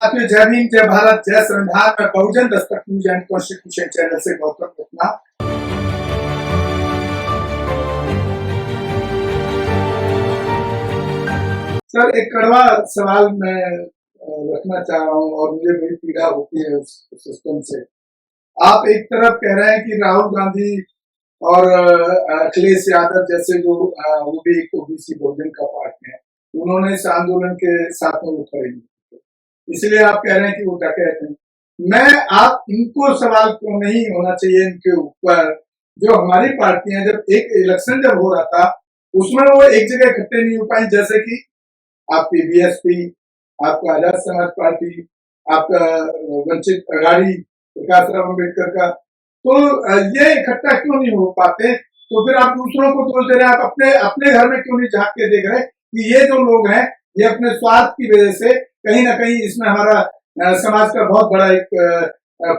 साथियों, जय भीम, जय भारत, जय संविधान। मैं बहुजन Dastak news and constitution channel से गौतम रत्ना। सर, एक कड़वा सवाल मैं रखना चाह रहा हूँ और मुझे बड़ी पीड़ा होती है उस सिस्टम से। आप एक तरफ कह रहे हैं कि राहुल गांधी और अखिलेश यादव जैसे जो वो भी एक ओबीसी बहुजन का पार्ट है, उन्होंने इस आंदोलन के साथ में वो खड़े नहीं, इसलिए आप कह रहे हैं कि वो डकैत हैं। मैं आप इनको सवाल क्यों नहीं होना चाहिए इनके ऊपर, जो हमारी पार्टी है, जब एक इलेक्शन जब हो रहा था उसमें वो एक जगह इकट्ठे नहीं हो पाए, जैसे कि आपकी बीएसपी, आपका आजाद समाज पार्टी, आपका वंचित अघाड़ी, प्रकाश राव अम्बेडकर का, तो ये इकट्ठा क्यों नहीं हो पाते? तो फिर आप दूसरों को दोष दे रहे हैं, आप अपने अपने घर में क्यों नहीं झांक के देख रहे कि ये जो लोग हैं ये अपने स्वार्थ की वजह से कहीं ना कहीं इसमें हमारा समाज का बहुत बड़ा एक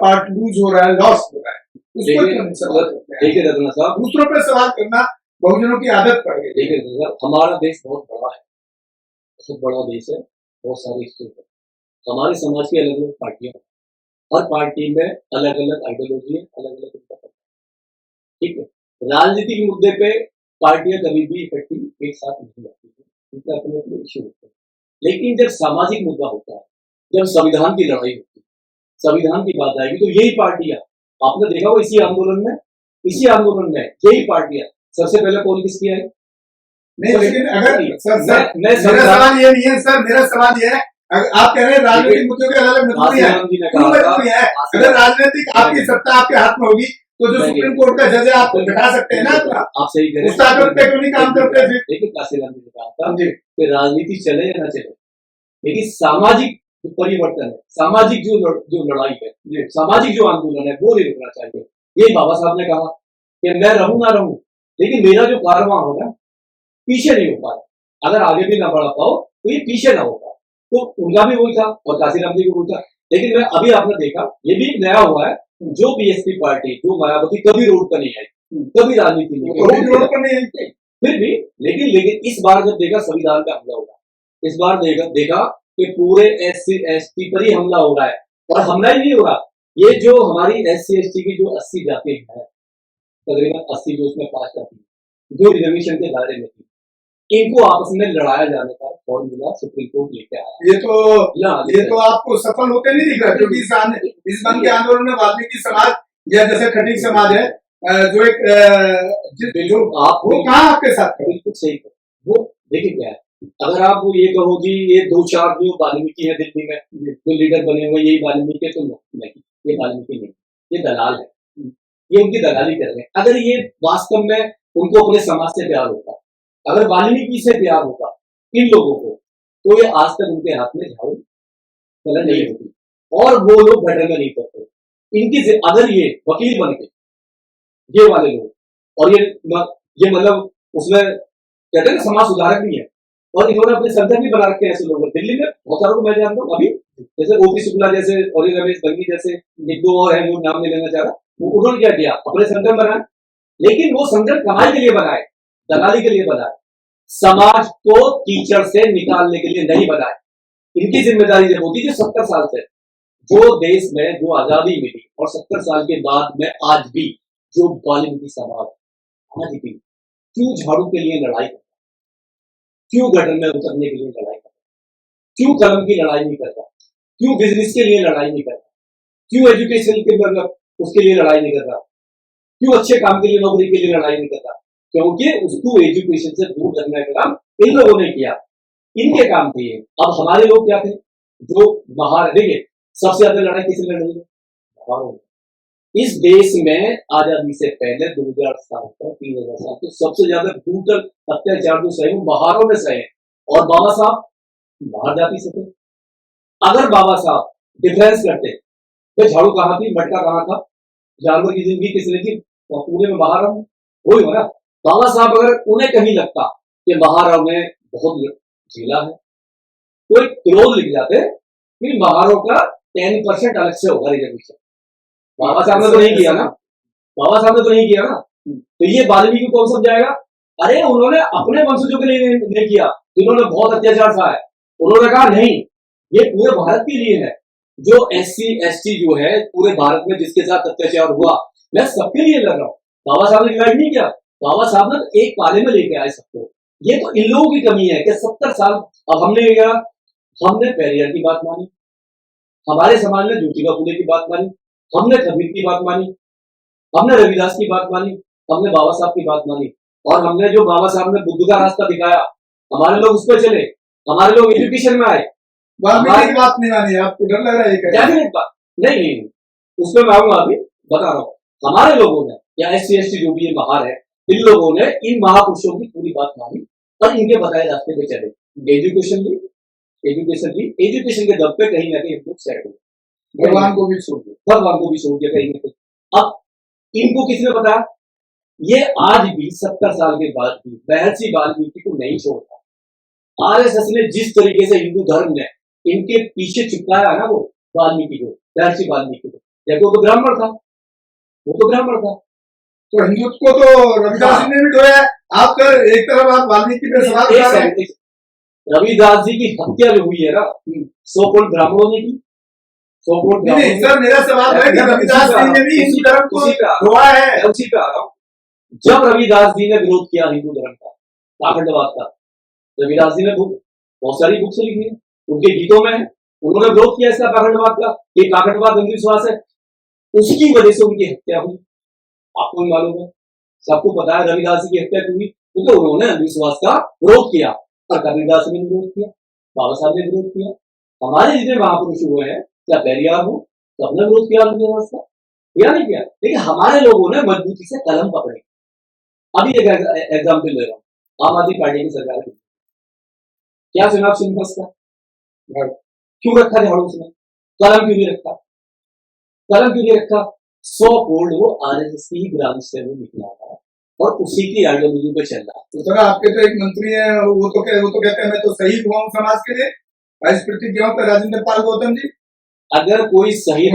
पार्ट लूज हो रहा है, लॉस हो रहा है। उस पर क्यों नहीं सवाल करते हैं? देखिए रत्ना साहब, दूसरों पर सवाल करना बहुजनों की आदत पड़ गई। देखिए रत्ना साहब, हमारा देश बहुत बड़ा है, बहुत बड़ा देश है, बहुत सारे स्टेट है, हमारे समाज की अलग अलग पार्टियां हैं, हर पार्टी में अलग अलग आइडियोलॉजी है, अलग अलग उनका पता है। ठीक है, राजनीतिक मुद्दे पे पार्टियां कभी भी इकट्ठी एक साथ नहीं आती है, उनके अपने अपने इश्यू होते हैं। लेकिन जब सामाजिक मुद्दा होता है, जब संविधान की लड़ाई होती है, संविधान की बात आएगी, तो यही पार्टियां, आपने देखा हो इसी आंदोलन में यही पार्टियां सबसे पहले कौन किसकी आई? नहीं, लेकिन अगर सर मेरा सवाल ये नहीं है, सर मेरा सवाल ये है, आप कह रहे हैं राजनीतिक मुद्दों के अलग मजबूरी है, अगर राजनीतिक आपकी सत्ता आपके हाथ में होगी तो जो सुप्रीम कोर्ट का जज है आप घटा सकते हैं ना, आप सही कह रहे हैं, उस ताकत पे क्यों नहीं काम करते? देखिए काशी गांधी ने कहा था कि राजनीति चले या ना चले, लेकिन सामाजिक परिवर्तन है, सामाजिक जो लड़ाई है, सामाजिक जो आंदोलन है, वो नहीं रुकना चाहिए। ये बाबा साहब ने कहा कि मैं रहूं ना रहूं, लेकिन मेरा जो कारवां होगा पीछे नहीं हो पाए, अगर आगे भी ना बढ़ा पाओ तो ये पीछे ना होगा। तो उनका भी वही था और काशीराम जी भी वही था। लेकिन मैं अभी आपने देखा ये भी नया हुआ है, जो बीएसपी पार्टी, जो मायावती कभी रोड पर नहीं आई, कभी राजनीति नहीं, रोड पर नहीं आई, फिर भी लेकिन इस बार जब देखा संविधान का हमला होगा, इस बार देखा कि पूरे SC ST पर ही हमला हो रहा है, और हमला ही नहीं हो रहा, ये जो हमारी SC ST की जो 80 जाति है, तकरीबन 80 जो उसमें 5 जाति जो रिजर्वेशन के दायरे में थी, इनको आपस में लड़ाया जाने का फॉर्मूला सुप्रीम कोर्ट लेके आया। ये तो आपको सफल होते नहीं दिख रहा, क्योंकि इस बंद के आंदोलन में वाल्मीकि समाज या जैसे खटीक समाज है, जो एक जो आप वो कहाँ आपके साथ है? बिल्कुल सही है। वो देखिए क्या है, अगर आप वो ये कहो कि ये 2-4 जो वाल्मीकि है दिल्ली में जो लीडर बने हुए यही वाल्मीकि है, तो नहीं, ये वाल्मीकि नहीं, ये दलाल है, ये उनकी दलाली कर रहे हैं। अगर ये वास्तव में उनको अपने समाज से प्यार होता, अगर वाल्मीकि से प्यार होता इन लोगों को, तो ये आज तक उनके हाथ में झाड़ू कलर नहीं होती और वो लोग गटर में नहीं करते। इनकी अगर ये वकील बन के ये वाले लोग, और ये मतलब उसमें कहते हैं ना समाज सुधारक भी है, और इन्होंने अपने संगठन भी बना रखे हैं ऐसे लोग दिल्ली में, बहुत सारों को मैं जानता हूँ। अभी जैसे OP शुक्ला जैसे और रमेश बंगी जैसे एक दो और है जो नाम नहीं लेना चाह रहा, उन्होंने क्या किया, अपने संगठन बनाए, लेकिन वो संगठन कमाई के लिए बनाए, दलाली के लिए बनाए, समाज को कीचड़ से निकालने के लिए नहीं बनाए। इनकी जिम्मेदारी जब होती है 70 साल से जो देश में जो आजादी मिली और 70 साल के बाद में आज भी जो वाल्मीकि समाज आज भी क्यों झाड़ू के लिए लड़ाई करता, क्यों गटर में उतरने के लिए लड़ाई करता, क्यों कलम की लड़ाई नहीं करता, क्यों बिजनेस के लिए लड़ाई नहीं करता, क्यों एजुकेशन के मतलब उसके लिए लड़ाई नहीं करता, क्यों अच्छे काम के लिए नौकरी के लिए लड़ाई नहीं करता? क्योंकि उसको एजुकेशन से दूर रखने का काम इन लोगों ने किया, इनके काम थे ये। अब हमारे लोग क्या थे जो बाहर, देखिए सबसे ज्यादा लड़ाई किसने लड़ी है? इस देश में आजादी से पहले 2000 साल तक 3000 साल तक सबसे ज्यादा ब्रूटल अत्याचार जो सहे वो बाहरों में सहे, और बाबा साहब बाहर जाती से थे। अगर बाबा साहब डिफेंस करते तो झाड़ू कहाँ थी, मटका कहाँ था, जानवर की जिंदगी किसने थी, पूरे में बाहर हूं वही हो ना। बाबा साहब अगर उन्हें कहीं लगता कि महाराव ने बहुत झेला है, तो एक क्लोज लिख जाते कि महाराव का 10% अलग से होगा रिजर्वेशन। बाबा साहब ने तो नहीं किया ना, बाबा साहब ने तो नहीं किया ना, तो ये वाल्मीकि कौन समझाएगा? अरे उन्होंने अपने वंशजों के लिए नहीं किया, जिन्होंने बहुत अत्याचार सहा है, उन्होंने कहा नहीं, ये पूरे भारत के लिए है। जो SC ST जो है पूरे भारत में जिसके साथ अत्याचार हुआ, मैं सबके लिए लड़ रहा हूँ। बाबा साहब ने डिवाइड नहीं किया, बाबा साहब ने तो एक पाले में लेके आए सबको। ये तो इन लोगों की कमी है कि 70 साल अब हमने पेरियार की बात मानी, हमारे समाज ने ज्योतिबा फुले की बात मानी, हमने कबीर की बात मानी, हमने रविदास की बात मानी, हमने बाबा साहब की बात मानी, और हमने जो बाबा साहब ने बुद्ध का रास्ता दिखाया, हमारे लोग उस पर चले, हमारे लोग एजुकेशन में आए। वाल्मीकि की बात नहीं मानी, आपको डर लग रहा है ये कहने में? डेफिनेट बात नहीं, उसमें मैं आऊंगा, अभी बता रहा हूँ। हमारे लोगों ने या SC ST जो भी ये बाहर है, इन लोगों ने इन महापुरुषों की पूरी बात मानी और इनके बताए रास्ते पे चले। एजुकेशन के दम पे कहीं ना कहीं लोग सेट हुए, भगवान को भी छोड़ दो, भगवान को भी छोड़ दिया कहीं ना कहीं। अब इनको किसने बताया? ये आज भी 70 साल के बाद भी महर्षि वाल्मीकि को नहीं छोड़ता। RSS ने जिस तरीके से हिंदू धर्म ने इनके पीछे चिपकाया ना, वो वाल्मीकि को, महर्षि वाल्मीकि को, देखो वो तो ब्राह्मण था, वो तो ब्राह्मण था। तो हिंदुत्व को तो रविदास जी ने भी ढोया है। आप कर एक तरफ आप वाल्मीकि पे सवाल उठा रहे हैं। रविदास जी की हत्या जो हुई है ना, सो कॉल्ड ब्राह्मणों ने की, सो कॉल्ड नहीं सर, मेरा सवाल है कि रविदास जी ने भी हिंदू धर्म को ढोया है। उसी पे आ रहा हूँ। जब रविदास जी ने विरोध किया हिंदू धर्म का, पाखंडवाद का, रविदास जी ने बहुत सारी बुक्स लिखी है, उनके गीतों में है, उन्होंने विरोध किया इसका पाखंडवाद का, ये पाखंडवाद अंधविश्वास है, उसकी वजह से उनकी हत्या हुई। आपको भी मालूम है, सबको पता है रविदास जी की हत्या क्यों हुई, क्योंकि उन्होंने अंधविश्वास का विरोध किया, और कबीरदास ने विरोध किया, बाबा साहब ने विरोध किया, हमारे जितने महापुरुष हुए हैं, क्या पेरियार हो, सबने विरोध किया अंधविश्वास का, किया नहीं किया? लेकिन हमारे लोगों ने मजबूती से कलम पकड़े। अभी एक एग्जाम्पल ले रहा हूँ, आम आदमी पार्टी की सरकार है, क्या चुनाव चिन्ह का क्यों रखा झाड़ू उसने? कलम क्यों नहीं रखा? कलम क्यों नहीं रखा? 100 कोड वो RSS की ब्रांच से वो निकला है और उसी की आइडियोलॉजी पे चल रहा है। तो सर आपके तो एक मंत्री है, वो तो कहते हैं मैं तो शहीद हुआ हूँ समाज के लिए, वाइस प्रतिज्ञाओं पर राजेंद्र पाल गौतम जी। अगर कोई सही इसी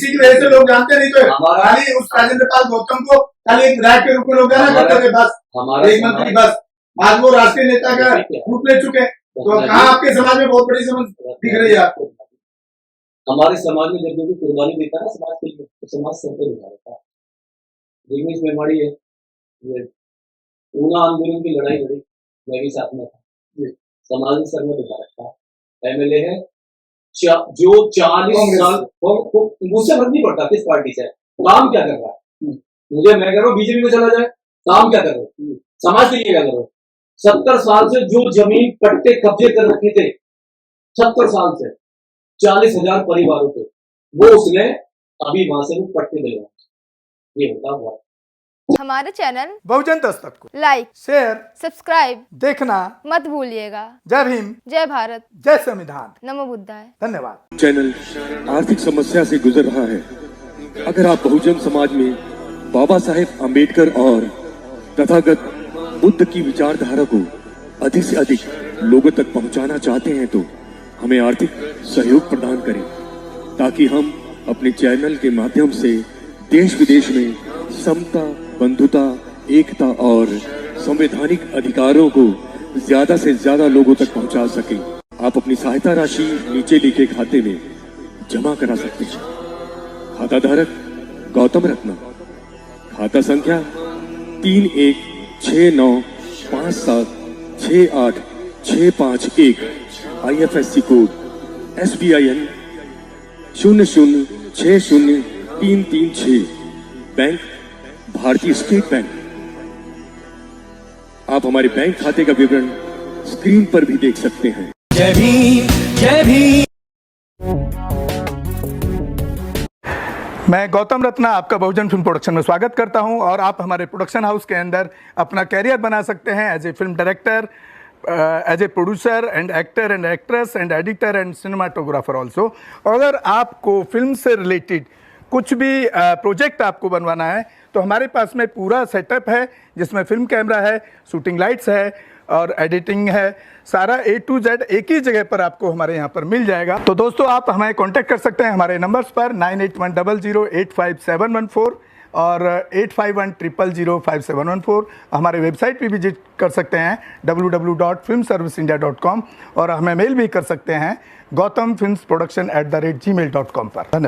की वजह से लोग जानते नहीं, तो खाली उस राजेंद्र पाल गौतम को खाली एक विधायक के रूप में लोग जाना करते थे, बस एक मंत्री, बस आज वो राष्ट्रीय नेता का रूप ले चुके। तो कहाँ आपके समाज में बहुत बड़ी समझ दिख रही है आपको? हमारे समाज में जब भी कुर्बानी देता है समाज के लिए, तो समाज सर पर उठा रहता है। दिग्विजय मेवाड़ी है, ऊना आंदोलन की लड़ाई लड़ी, मैं भी साथ में था, समाज ने सर में बिठा रखा है। MLA है जो 40 साल, मुझसे फर्क नहीं पड़ता किस पार्टी से, काम क्या कर रहा है, मुझे, मैं कह रहा हूँ BJP में चला जाए, काम क्या कर रहे हो, समाज के लिए क्या कर रहे हो? 70 साल से जो जमीन पट्टे कब्जे कर रखे थे, 70 साल से 40,000 परिवारों के, वो उसने अभी वहां से वो पट्टे दिलवाए। ये होता हुआ हमारे चैनल बहुजन दस्तक को लाइक, शेयर, सब्सक्राइब देखना मत भूलिएगा। जय भीम, जय भारत, जय संविधान, नमो बुद्धाय। धन्यवाद। चैनल आर्थिक समस्या से गुजर रहा है। अगर आप बहुजन समाज में बाबा साहेब अम्बेडकर और तथागत बुद्ध की विचारधारा को अधिक से अधिक लोगों तक पहुंचाना चाहते हैं तो हमें आर्थिक सहयोग प्रदान करें, ताकि हम अपने चैनल के माध्यम से देश विदेश में समता, बंधुता, एकता और संवैधानिक अधिकारों को ज्यादा से ज्यादा लोगों तक पहुंचा सकें। आप अपनी सहायता राशि नीचे लिखे खाते में जमा करा सकते हैं। खाता धारक गौतम रत्ना, खाता संख्या 3169576865 IFSC कोड SBIN 0060336, बैंक भारतीय स्टेट बैंक। आप हमारे बैंक खाते का विवरण स्क्रीन पर भी देख सकते हैं। जय भीम, जय भीम। मैं गौतम रत्ना आपका बहुजन फिल्म प्रोडक्शन में स्वागत करता हूं, और आप हमारे प्रोडक्शन हाउस के अंदर अपना कैरियर बना सकते हैं as a film director, as a producer and actor and actress and editor and cinematographer also. अगर आपको फिल्म से रिलेटेड कुछ भी प्रोजेक्ट आपको बनवाना है तो हमारे पास में पूरा सेटअप है, जिसमें फिल्म कैमरा है, शूटिंग लाइट्स है और एडिटिंग है। सारा A to Z एक ही जगह पर आपको हमारे यहाँ पर मिल जाएगा। तो दोस्तों आप हमें कांटेक्ट कर सकते हैं हमारे नंबर्स पर 9810085714। और 8510005714 हमारे वेबसाइट पे विजिट कर सकते हैं www.filmserviceindia.com और हमें मेल भी कर सकते हैं gautamfilmsproduction@gmail.com पर। धन्यवाद।